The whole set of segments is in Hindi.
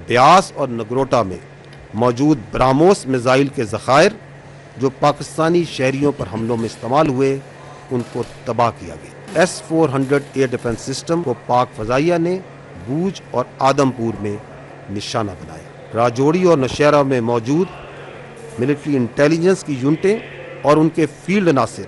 ब्यास और नगरोटा में मौजूद ब्राह्मोस मिसाइल के ज़खायर जो पाकिस्तानी शहरियों पर हमलों में इस्तेमाल हुए उनको तबाह किया गया। S-400 एयर डिफेंस सिस्टम को पाक फ़ज़ाइया ने बूज और आदमपुर में निशाना बनाया। राजौरी और नौशहरा में मौजूद मिलिट्री इंटेलिजेंस की यूनिटें और उनके फील्ड अनासर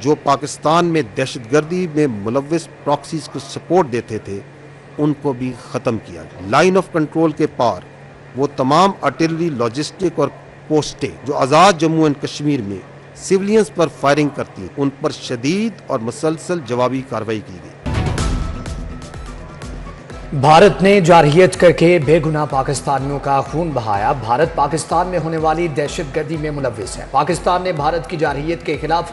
जो पाकिस्तान में दहशतगर्दी में मुलव्विस प्रॉक्सीज को सपोर्ट देते थे उनको भी ख़त्म किया गया। लाइन ऑफ कंट्रोल के पार वो तमाम आर्टिलरी, लॉजिस्टिक और पोस्टें जो आज़ाद जम्मू एंड कश्मीर में सिविलियंस पर फायरिंग करती उन पर शदीद और मुसलसल जवाबी कार्रवाई की गई। भारत ने जारहियत करके बेगुनाह पाकिस्तानियों का खून बहाया। भारत पाकिस्तान में होने वाली दहशतगर्दी में मुलव्विस है। पाकिस्तान ने भारत की जारहियत के खिलाफ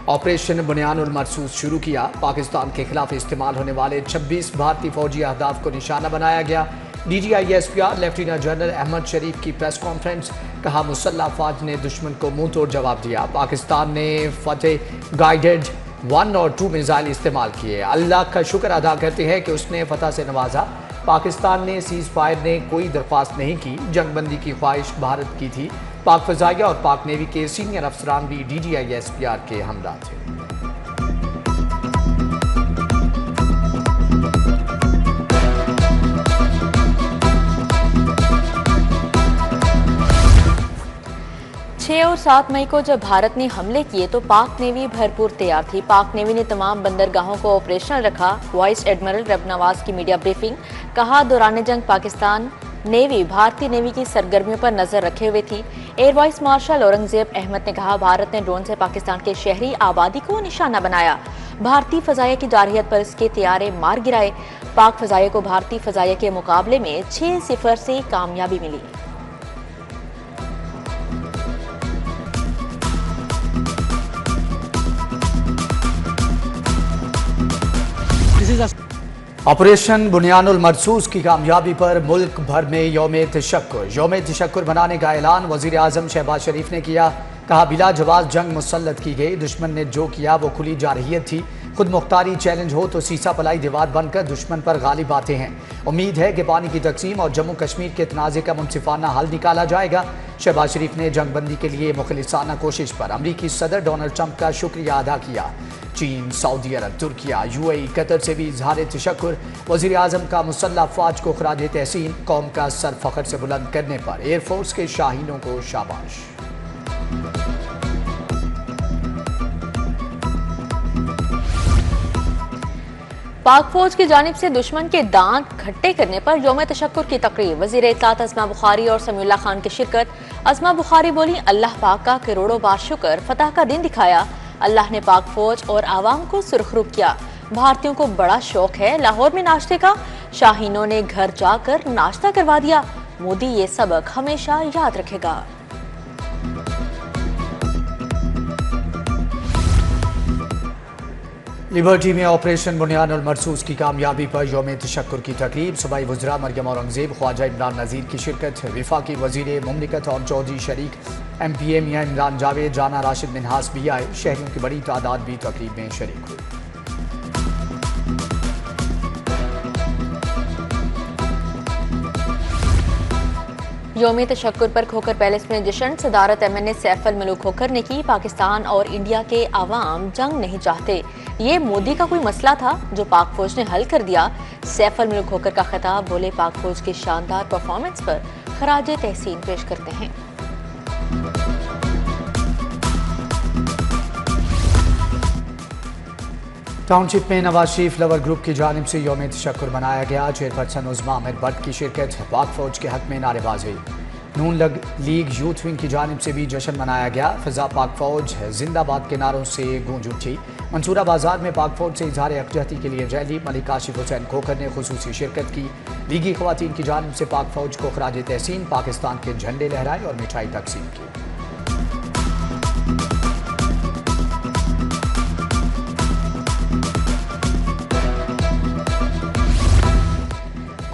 ऑपरेशन बुनियानुल मरसूस शुरू किया। पाकिस्तान के खिलाफ इस्तेमाल होने वाले 26 भारतीय फौजी अहदाफ को निशाना बनाया गया। DGISPR लेफ्टिनेंट जनरल अहमद शरीफ की प्रेस कॉन्फ्रेंस, कहा मुसल्लह अफवाज ने दुश्मन को मुंह तोड़ जवाब दिया। पाकिस्तान ने फतेह गाइडेड 1 और 2 मिसाइल इस्तेमाल किए। अल्लाह का शुक्र अदा करते हैं कि उसने फतह से नवाजा। पाकिस्तान ने सीज फायर ने कोई दरख्वास्त नहीं की। जंगबंदी की ख्वाहिश भारत की थी। पाक फ़ज़ाइया और पाक नेवी के सीनियर अफसरान भी DGISPR के हमरा थे। और 7 मई को जब भारत ने हमले किए तो पाक नेवी भरपूर तैयार थी। पाक नेवी ने तमाम बंदरगाहों को ऑपरेशनल रखा। वाइस एडमिरल रब नवाज की मीडिया ब्रीफिंग, कहा दौरान जंग पाकिस्तान नेवी भारतीय नेवी की सरगर्मियों पर नजर रखे हुए थी। Air vice marshal Aurangzeb Ahmed ने कहा भारत ने ड्रोन से पाकिस्तान के शहरी आबादी को निशाना बनाया। भारतीय फ़ज़ाइया की जारहियत पर इसके तैयारे मार गिराए। पाक फ़ज़ाइया को भारतीय फ़ज़ाइया के मुकाबले में 6-0 से कामयाबी मिली। ऑपरेशन बुनियानुल मरसूस की कामयाबी पर मुल्क भर में यौम तशक्कुर मनाने का ऐलान वज़ीर आज़म शहबाज शरीफ ने किया। कहा बिला जवाब जंग मुसल्लत की गई। दुश्मन ने जो किया वो खुली जारहियत थी। खुद मुख्तारी चैलेंज हो तो सीसा पलाई दीवार बनकर दुश्मन पर गालिब आते हैं। उम्मीद है कि पानी की तकसीम और जम्मू कश्मीर के तनाज़े का मुनसिफाना हल निकाला जाएगा। शहबाज शरीफ ने जंगबंदी के लिए मुखलिसाना कोशिश पर अमरीकी सदर डोनाल्ड ट्रंप का शुक्रिया अदा किया। चीन, सऊदी अरब, तुर्किया, UAE, कतर से भी इजहार तशक्कुर। वज़ीर आज़म का मुसल्लह अफवाज को खराज तहसीन, कौम का सर फ़ख्र से बुलंद करने पर एयरफोर्स के शाहीनों को शाबाश। पाक फौज की जानिब से दुश्मन के दांत खट्टे करने पर यौम तशक्कुर की तकरीब, वज़ीर इत्तलात अस्मा बुखारी और समीउल्लाह खान की शिरकत। अस्मा बुखारी बोली, अल्लाह पाक का करोड़ों बार शुक्र, फतह का दिन दिखाया। अल्लाह ने पाक फौज और आवाम को सुरखरूब किया। भारतीयों को बड़ा शौक है लाहौर में नाश्ते का। शाहीनों ने घर जाकर नाश्ता करवा दिया। मोदी ये सबक हमेशा याद रखेगा। लिबर्टी में ऑपरेशन बुनियानुल मरसूस की कामयाबी पर यौम तशक्कुर की तकरीब। सूबाई वज़रा मरियम औरंगजेब, ख्वाजा इमरान नज़ीर की शिरकत। वफाकी वज़ीर मुमलिकत और चौधरी शरीक, MPA मियां इमरान जावेद, राना राशिद मिन्हास भी आए। शहरियों की बड़ी तादाद भी तकरीब में शरीक हुई। यौम तशक्कुर पर खोखर पैलेस में जश्न, सदारत MNA सैफ अल मलूक खोखर ने की। पाकिस्तान और इंडिया के आवाम जंग नहीं चाहते, ये मोदी का कोई मसला था जो पाक फौज ने हल कर दिया। सैफ अल मलूक खोखर का खिताब, बोले पाक फौज की शानदार परफॉर्मेंस पर खराज तहसीन पेश करते हैं। टाउनशिप में नवाज शरीफ लवर ग्रुप की जानिब से यौम तशक्कुर मनाया गया। चेयरपर्सन उज़मा अहमद भट्ट की शिरकत। पाक फौज के हक में नारेबाजी। नून लीग यूथ विंग की जानिब से भी जश्न मनाया गया। फिजा पाक फौज जिंदाबाद के नारों से गूंज उठी। मंसूरा बाजार में पाक फौज से इजहार यकजहती के लिए रैली। मलिक काशिफ हुसैन खोखर ने खुसूसी शिरकत की। लीगी खवातीन की जानिब से पाक फौज को खराज तहसीन, पाकिस्तान के झंडे लहराए और मिठाई तकसीम की।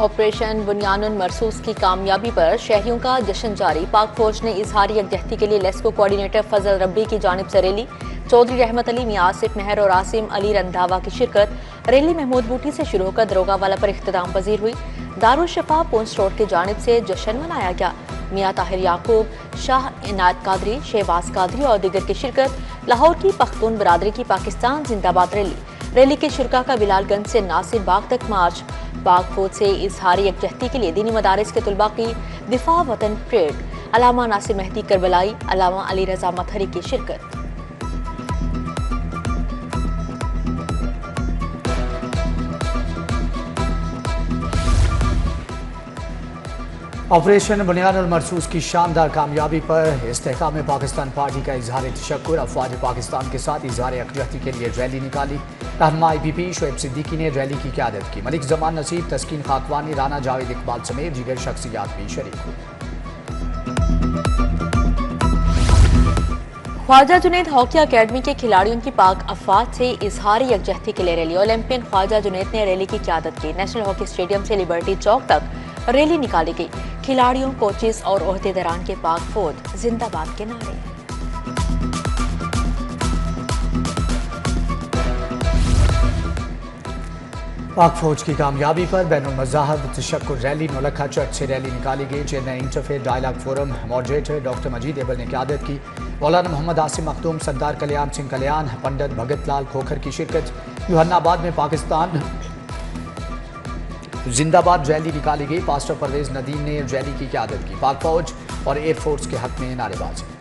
ऑपरेशन बुनियानुल मरसूस की कामयाबी पर शहरियों का जश्न जारी। पाक फौज ने इजहारी यकजहती के लिए लेस्को कोऑर्डिनेटर फजल रब्बी की जानिब से रैली। चौधरी रहमत अली, मियां आसिफ मेहर और आसिम अली रंधावा की शिरकत। रैली महमूद बूटी से शुरू होकर दरोगावाला पर इख्तिताम पजीर हुई। दारुशफा पूंछ रोड की जानिब से जश्न मनाया गया। मियां ताहिर याकूब, शाह इनायत कादरी, शहबाज कादरी और दीगर की शिरकत। लाहौर की पख्तून बरादरी की पाकिस्तान जिंदाबाद रैली के शुरा का बिलालगंज से नासिर बाग तक मार्च। पाक फौज से इजहारी यकजहती के लिए दीनी मदारिस के तुलबा की दिफा वतन परेड। अलामा नासिर मेहदी करबलाई, अलामा अली रजा मथहरी की शिरकत। ऑपरेशन बुनियानुल मरसूस की शानदार कामयाबी पर इस्तेहकाम पाकिस्तान पार्टी का इजहार तशक्कुर। अफवाज पाकिस्तान के साथ इजहार यकजहती के लिए रैली निकाली। रहनुमा IPP शोएब सिद्दीकी ने रैली की क़यादत की। मलिक जमान नसीब, तस्कीन खाकवानी, राना जावेद इकबाल समेत दीगर शख्सियात भी शरीक हुई। ख्वाजा जुनैद हॉकी अकेडमी के खिलाड़ियों की पाक अफवाज से इजहारी यकजहती के लिए रैली। ओलंपियन ख्वाजा जुनैद ने रैली की क़यादत की। नेशनल हॉकी स्टेडियम से लिबर्टी चौक तक रैली निकाली गई। खिलाड़ियों, कोचेस और ओहदेदारान के पाक फौज जिंदाबाद के नारे। पाक फौज की कामयाबी पर बैनुल मज़ाहब तशक्कुर रैली नौलखा चर्च से रैली निकाली गई। Chennai interfaith dialogue forum moderator doctor Majeed Abel ने क़यादत की। मौलाना मोहम्मद आसिम मखदूम, सरदार कल्याण सिंह कल्याण, पंडित भगत लाल खोखर की शिरकत। यूहन्नाबाद में पाकिस्तान जिंदाबाद रैली निकाली गई। पास्टर परवेज नदीम ने रैली की क़यादत की। पाक फौज और एयरफोर्स के हक में नारेबाजी।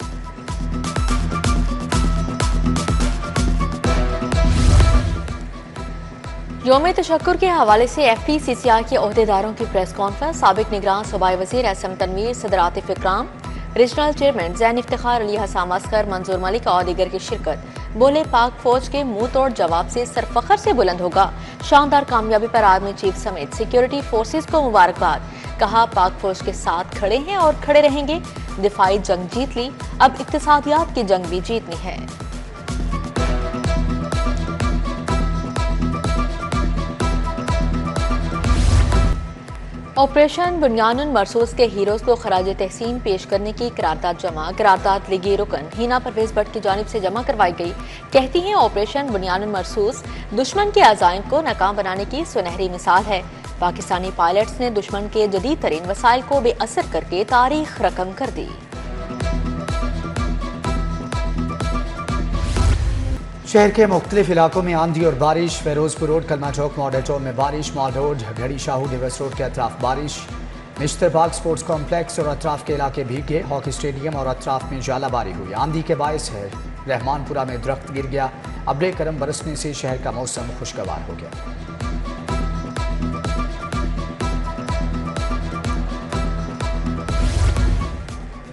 यौम तशक्कुर के हवाले से FPCCI के ओहदेदारों की प्रेस कॉन्फ्रेंस। साबिक निगरान सूबाई वज़ीर एसएम तनवीर, सदर आतिफ इकराम, regional chairman Jain Iftikhar, Ali Hasam Oscar, मंजूर मलिक और दीगर की शिरकत। बोले, पाक फौज के मुंह तोड़ जवाब से सरफखर से बुलंद होगा। शानदार कामयाबी पर आर्मी चीफ समेत सिक्योरिटी फोर्सेस को मुबारकबाद। कहा, पाक फौज के साथ खड़े हैं और खड़े रहेंगे। दिफाई जंग जीत ली, अब इक्तिसादियात की जंग भी जीतनी है। ऑपरेशन बुनियानुल मरसूस के हीरोज को खराज तहसीन पेश करने की करारदाद जमा। करारदाद लीगी रुकन हिना परवेज भट्ट की जानिब से जमा करवाई गई। कहती हैं, ऑपरेशन बुनियानुल मरसूस दुश्मन के अज़ाइम को नाकाम बनाने की सुनहरी मिसाल है। पाकिस्तानी पायलट्स ने दुश्मन के जदीद तरीन वसाइल को बेअसर करके तारीख रकम कर दी। शहर के मुख्तलिफ इलाकों में आंधी और बारिश। फेरोजपुर रोड, कलमा चौक, मॉडल टाउन में बारिश। मॉल रोड, घड़ी शाहू, दिवस रोड के अतराफ बारिश। मिस्टर पार्क स्पोर्ट्स कॉम्प्लेक्स और अतराफ के इलाके भीगे। हॉकी स्टेडियम और अतराफ में जालाबारी हुई। आंधी के बायस है रहमानपुरा में दरख्त गिर गया। अब्रे करम बरसने से शहर का मौसम खुशगवार हो गया।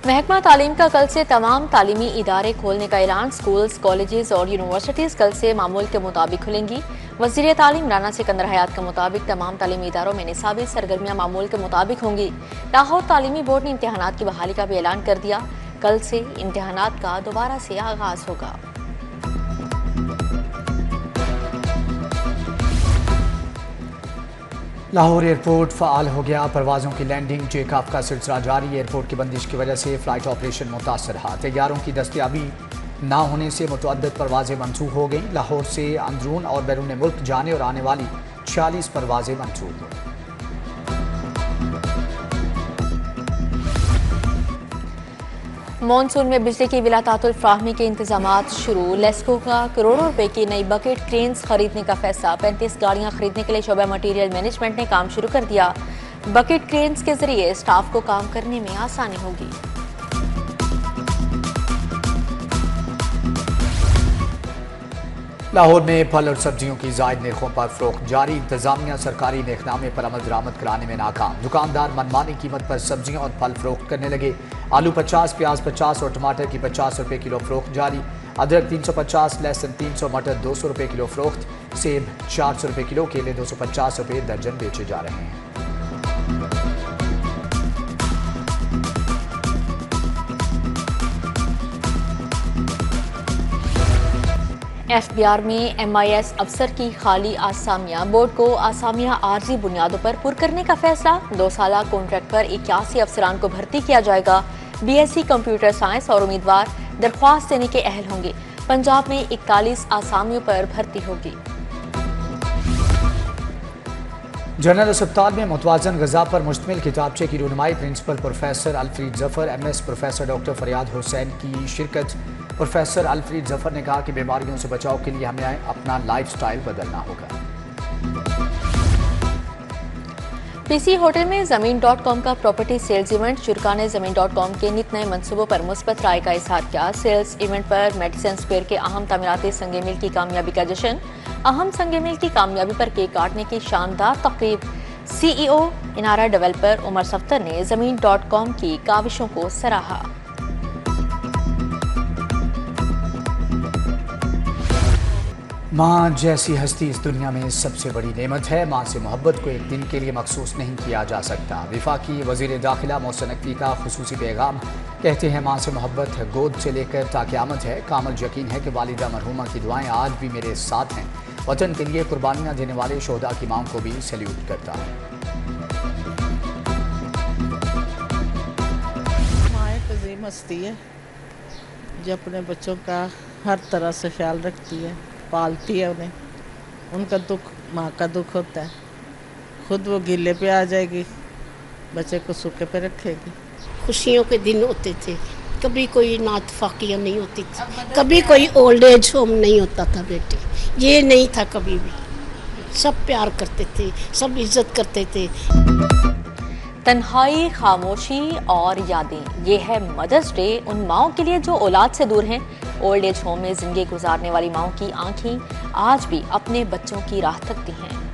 महकमा तालीम का कल से तमाम तालीमी इदारे खोलने का ऐलान। स्कूल्स, कॉलेजेस और यूनिवर्सिटीज कल से मामूल के मुताबिक खुलेंगी। वज़ीर तालीम राना सिकंदर हयात के मुताबिक तमाम तालीमी इदारों में निसाबी सरगर्मियां मामूल के मुताबिक होंगी। लाहौर तालीमी बोर्ड ने इम्तिहानात की बहाली का भी ऐलान कर दिया। कल से इम्तिहानात का दोबारा से आगाज होगा। लाहौर एयरपोर्ट फ़ाल हो गया। परवाज़ों की लैंडिंग टेकऑफ का सिलसिला जारी। एयरपोर्ट की बंदिश की वजह से फ़्लाइट ऑपरेशन मुतासर रहा। तैयारों की दस्तयाबी ना होने से मुतअद्दिद परवाज़ें मनसूख हो गईं। लाहौर से अंदरून और बैरून मुल्क जाने और आने वाली 46 परवाज़ें मनसूख हुई। मॉनसून में बिजली की विलातातुल फ्राहमी के इंतजामात शुरू। लेस्को का करोड़ों रुपए की नई बकेट क्रेन्स खरीदने का फैसला। 35 गाड़ियां खरीदने के लिए शोबा मटीरियल मैनेजमेंट ने काम शुरू कर दिया। बकेट क्रेन्स के जरिए स्टाफ को काम करने में आसानी होगी। लाहौर में फल और सब्जियों की जायद नरखों पर फरोख्त जारी। इंतजामिया सरकारी नेकनामे पर अमल दरामद कराने में नाकाम। दुकानदार मनमानी कीमत पर सब्जियां और फल फरोख्त करने लगे। आलू 50, प्याज 50 और टमाटर की 50 रुपये किलो फरोख्त जारी। अदरक 350, लहसुन 300, मटर 200 रुपये किलो फरोख्त। सेब 400 रुपये किलो, केले 250 रुपये दर्जन बेचे जा रहे हैं। FBR में MIS अफसर की खाली आसामियां। बोर्ड को आसामियां आर्जी बुनियादों पर पुर करने का फैसला। 2 साला कॉन्ट्रैक्ट पर 81 अफसरान को भर्ती किया जाएगा। BSc कंप्यूटर साइंस और उम्मीदवार दरख्वास्त देने के अहल होंगे। पंजाब में 41 आसामियों पर भर्ती होगी। जनरल अस्पताल में मुतवाज़न ग़िज़ा पर मुश्तमिल किताबचे की रुनमाई principal professor Alfred Zafar, MS professor doctor Fariyad Hussain की शिरकत। प्रोफेसर अलफ्रीद ज़फ़र ने कहा कि बीमारियों से बचाव के लिए हमें अपना लाइफस्टाइल बदलना होगा। पीसी होटल में ज़मीन.com का प्रॉपर्टी सेल्स इवेंट। शुरा ने ज़मीन.com के नित नए मनसूबों पर मुस्बत राय का इजहार किया। सेल्स इवेंट पर मेडिसन स्क्वायर के अहम तमीराती संग मील की कामयाबी का जश्न। अहम संग मील की कामयाबी पर केक काटने की शानदार तकरीब। CEO इनारा डेवलपर उमर सफ्तर ने ज़मीन.com की काविशों को सराहा। माँ जैसी हस्ती इस दुनिया में सबसे बड़ी नेमत है। माँ से मोहब्बत को एक दिन के लिए मखसूस नहीं किया जा सकता। वफाकी वज़ीर दाखिला मोहसिन नकवी का खुसूसी पैगाम। कहते हैं माँ से मोहब्बत गोद से लेकर ताक़यामत है। कामल यकीन है कि वालिदा मरहूमा की दुआएं आज भी मेरे साथ हैं। वतन के लिए कुर्बानियाँ देने वाले शोहदा की माँ को भी सैल्यूट करता हूँ। माँ एक अजीम हस्ती है जो अपने बच्चों का हर तरह से ख्याल रखती है, पालती है उन्हें। उनका दुख माँ का दुख होता है। खुद वो गीले पे आ जाएगी, बच्चे को सूखे पे रखेगी। खुशियों के दिन होते थे, कभी कोई नातफाकियाँ नहीं होती थी, कभी कोई ओल्ड एज होम नहीं होता था बेटी, ये नहीं था कभी भी। सब प्यार करते थे, सब इज्जत करते थे। तन्हाई, खामोशी और यादें, ये है मदर्स डे उन माओं के लिए जो औलाद से दूर हैं। ओल्ड एज होम में जिंदगी गुजारने वाली माओं की आंखें आज भी अपने बच्चों की राह तकती हैं।